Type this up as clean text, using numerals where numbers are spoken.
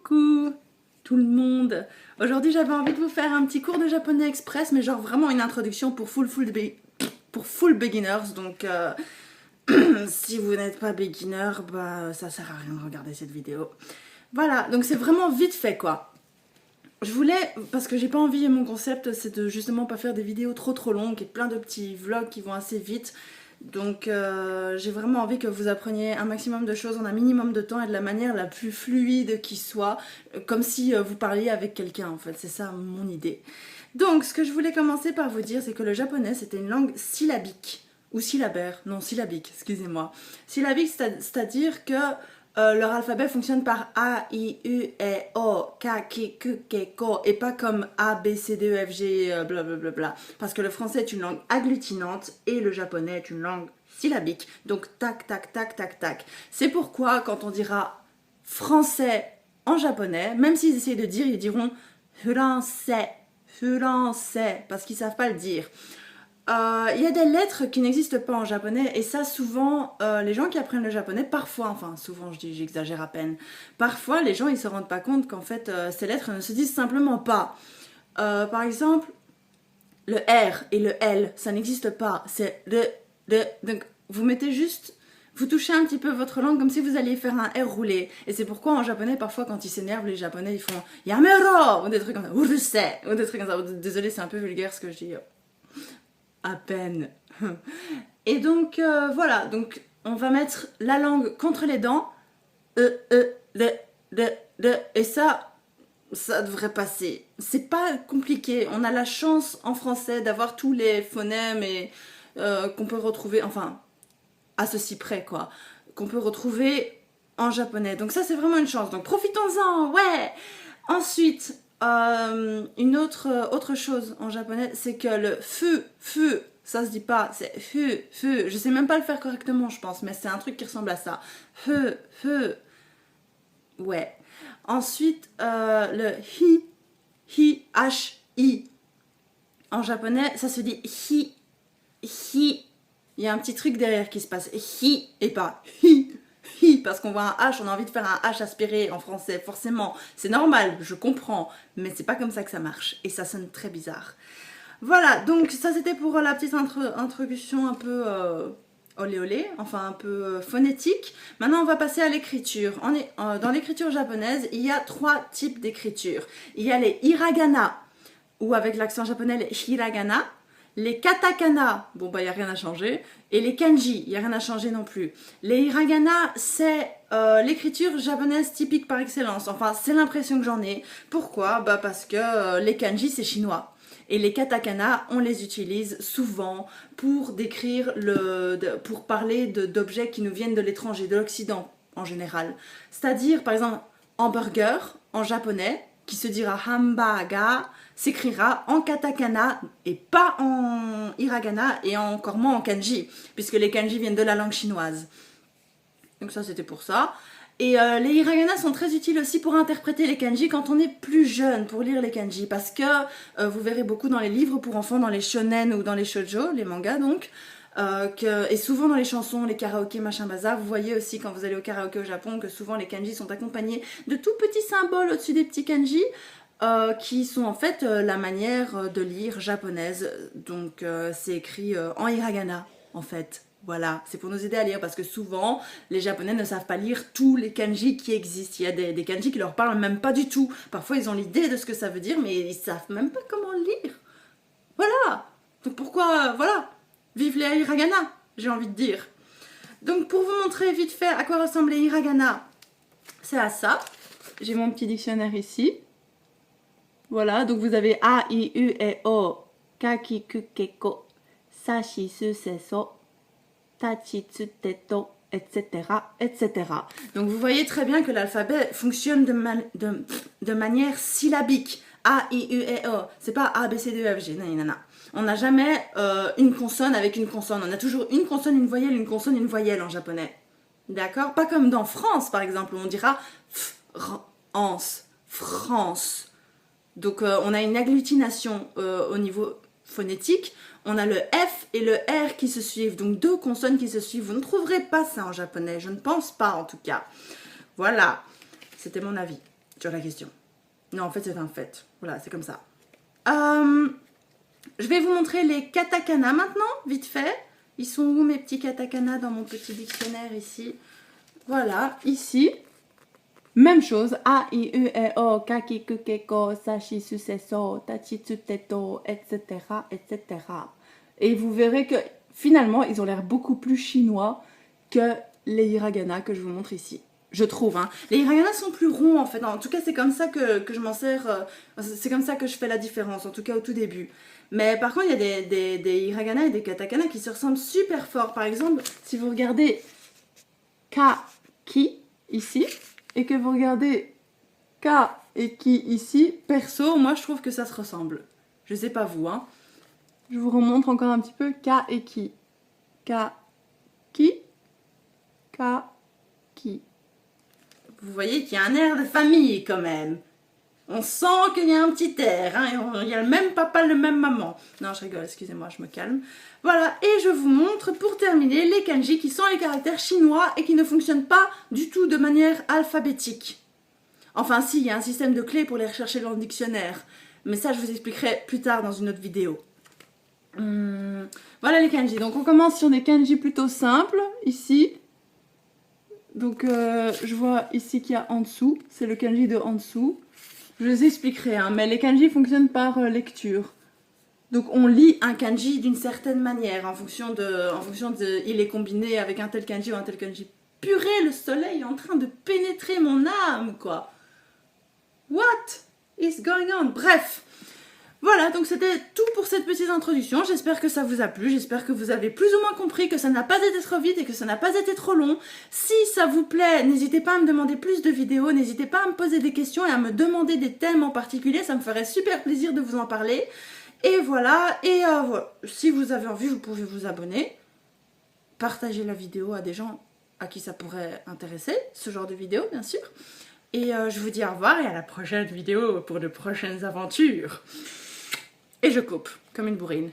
Coucou tout le monde. Aujourd'hui j'avais envie de vous faire un petit cours de japonais express, mais genre vraiment une introduction pour full beginners. Donc si vous n'êtes pas beginner, bah ça sert à rien de regarder cette vidéo. Voilà, donc c'est vraiment vite fait quoi. Je voulais, parce que j'ai pas envie, mon concept c'est de justement pas faire des vidéos trop longues et plein de petits vlogs qui vont assez vite. Donc j'ai vraiment envie que vous appreniez un maximum de choses en un minimum de temps et de la manière la plus fluide qui soit, comme si vous parliez avec quelqu'un en fait, c'est ça mon idée. Donc ce que je voulais commencer par vous dire, c'est que le japonais c'était une langue syllabique, ou syllabaire, non syllabique, excusez-moi. Syllabique, c'est-à-dire que leur alphabet fonctionne par A, I, U, E, O, K, K, Q, K, Ko, et pas comme A, B, C, D, E, F, G, blablabla. Parce que le français est une langue agglutinante et le japonais est une langue syllabique. Donc tac, tac, tac, tac, tac. C'est pourquoi quand on dira français en japonais, même s'ils essayent de dire, ils diront français, français, parce qu'ils savent pas le dire. Il y a des lettres qui n'existent pas en japonais et ça souvent les gens qui apprennent le japonais parfois, enfin souvent je dis j'exagère à peine, parfois les gens ils se rendent pas compte qu'en fait ces lettres ne se disent simplement pas. Par exemple le R et le L ça n'existe pas, c'est le, donc vous mettez juste, vous touchez un petit peu votre langue comme si vous alliez faire un R roulé. Et c'est pourquoi en japonais, parfois quand ils s'énervent, les japonais ils font Yamero ou des trucs comme ça, urusei ou des trucs comme ça. Désolé, c'est un peu vulgaire ce que je dis. À peine. Et donc voilà, donc on va mettre la langue contre les dents. Et ça devrait passer. C'est pas compliqué. On a la chance en français d'avoir tous les phonèmes et qu'on peut retrouver, enfin, à ceci près quoi, qu'on peut retrouver en japonais. Donc ça c'est vraiment une chance. Donc profitons-en, ouais. Ensuite, une autre chose en japonais, c'est que le fu, ça se dit pas, c'est fu. Je sais même pas le faire correctement, je pense, mais c'est un truc qui ressemble à ça. Fu, ouais. Ensuite, le hi. En japonais, ça se dit hi. Il y a un petit truc derrière qui se passe. Hi et pas hi. Parce qu'on voit un H, on a envie de faire un H aspiré en français, forcément. C'est normal, je comprends, mais c'est pas comme ça que ça marche. Et ça sonne très bizarre. Voilà, donc ça c'était pour la petite introduction un peu olé olé, enfin un peu phonétique. Maintenant on va passer à l'écriture. Dans l'écriture japonaise, il y a 3 types d'écriture. Il y a les hiragana, ou avec l'accent japonais les hiragana. Les katakana, bon bah il n'y a rien à changer. Et les kanji, il n'y a rien à changer non plus. Les hiragana, c'est l'écriture japonaise typique par excellence. Enfin, c'est l'impression que j'en ai. Pourquoi ? Bah parce que les kanji, c'est chinois. Et les katakana, on les utilise souvent pour décrire, pour parler d'objets qui nous viennent de l'étranger, de l'Occident en général. C'est-à-dire, par exemple, hamburger en japonais, qui se dira hambaga, s'écrira en katakana et pas en hiragana et encore moins en kanji, puisque les kanji viennent de la langue chinoise. Donc ça c'était pour ça. Et les hiragana sont très utiles aussi pour interpréter les kanji quand on est plus jeune, pour lire les kanji, parce que vous verrez beaucoup dans les livres pour enfants, dans les shonen ou dans les shoujo, les mangas donc, et souvent dans les chansons, les karaokés, machin bazar, vous voyez aussi quand vous allez au karaoké au Japon que souvent les kanji sont accompagnés de tout petits symboles au-dessus des petits kanji, qui sont en fait la manière de lire japonaise. Donc c'est écrit en hiragana en fait. Voilà, c'est pour nous aider à lire parce que souvent les japonais ne savent pas lire tous les kanji qui existent. Il y a des kanji qui leur parlent même pas du tout. Parfois ils ont l'idée de ce que ça veut dire mais ils savent même pas comment le lire. Voilà. Donc pourquoi, voilà, vive les hiragana, j'ai envie de dire. Donc pour vous montrer vite fait à quoi ressemblent les hiragana, c'est à ça. J'ai mon petit dictionnaire ici. Voilà, donc vous avez A, I, U, E, O, Kaki, Ku, Keko, Sashi, Su, Seso, Tachi, Tsu, Teto, etc., etc. Donc vous voyez très bien que l'alphabet fonctionne de manière syllabique. A, I, U, E, O. C'est pas A, B, C, D, E, F, G. Nanana. On n'a jamais une consonne avec une consonne. On a toujours une consonne, une voyelle, une consonne, une voyelle en japonais. D'accord ? Pas comme dans France, par exemple, où on dira France. Donc on a une agglutination au niveau phonétique. On a le F et le R qui se suivent. Donc 2 consonnes qui se suivent. Vous ne trouverez pas ça en japonais. Je ne pense pas en tout cas. Voilà. C'était mon avis. sur la question. Non, en fait, c'est un fait. Voilà, c'est comme ça. Je vais vous montrer les katakana maintenant, vite fait. Ils sont où mes petits katakana dans mon petit dictionnaire ici? Voilà, ici. Même chose. A, I, U, E, O, Kaki, Kukeko, Sashi, Suseso, Tachi, Tsuteto, etc., etc. Et vous verrez que finalement, ils ont l'air beaucoup plus chinois que les hiragana que je vous montre ici. Je trouve, hein. Les hiragana sont plus ronds en fait. En tout cas, c'est comme ça que je m'en sers. C'est comme ça que je fais la différence, en tout cas au tout début. Mais par contre, il y a des hiragana et des katakana qui se ressemblent super fort. Par exemple, si vous regardez ka, ki ici, et que vous regardez ka et ki ici, perso, moi je trouve que ça se ressemble. Je sais pas vous, hein. Je vous remontre encore un petit peu ka et ki. Ka, ki, ka, ki. Vous voyez qu'il y a un air de famille quand même. On sent qu'il y a un petit air, hein, il y a le même papa, le même maman. Non, je rigole, excusez-moi, je me calme. Voilà, et je vous montre pour terminer les kanji qui sont les caractères chinois et qui ne fonctionnent pas du tout de manière alphabétique. Enfin si, il y a un système de clés pour les rechercher dans le dictionnaire. Mais ça, je vous expliquerai plus tard dans une autre vidéo. Voilà les kanji. Donc on commence sur des kanji plutôt simples, ici. Donc je vois ici qu'il y a en dessous, c'est le kanji de en dessous. Je les expliquerai, hein, mais les kanji fonctionnent par lecture. Donc on lit un kanji d'une certaine manière, en fonction de il est combiné avec un tel kanji ou un tel kanji. Purée, le soleil est en train de pénétrer mon âme, quoi. What is going on? Bref. Voilà, donc c'était tout pour cette petite introduction. J'espère que ça vous a plu, j'espère que vous avez plus ou moins compris que ça n'a pas été trop vite et que ça n'a pas été trop long. Si ça vous plaît, n'hésitez pas à me demander plus de vidéos, n'hésitez pas à me poser des questions et à me demander des thèmes en particulier, ça me ferait super plaisir de vous en parler. Et voilà, voilà. Si vous avez envie, vous pouvez vous abonner, partager la vidéo à des gens à qui ça pourrait intéresser, ce genre de vidéo bien sûr. Et je vous dis au revoir et à la prochaine vidéo pour de prochaines aventures. Et je coupe, comme une bourrine.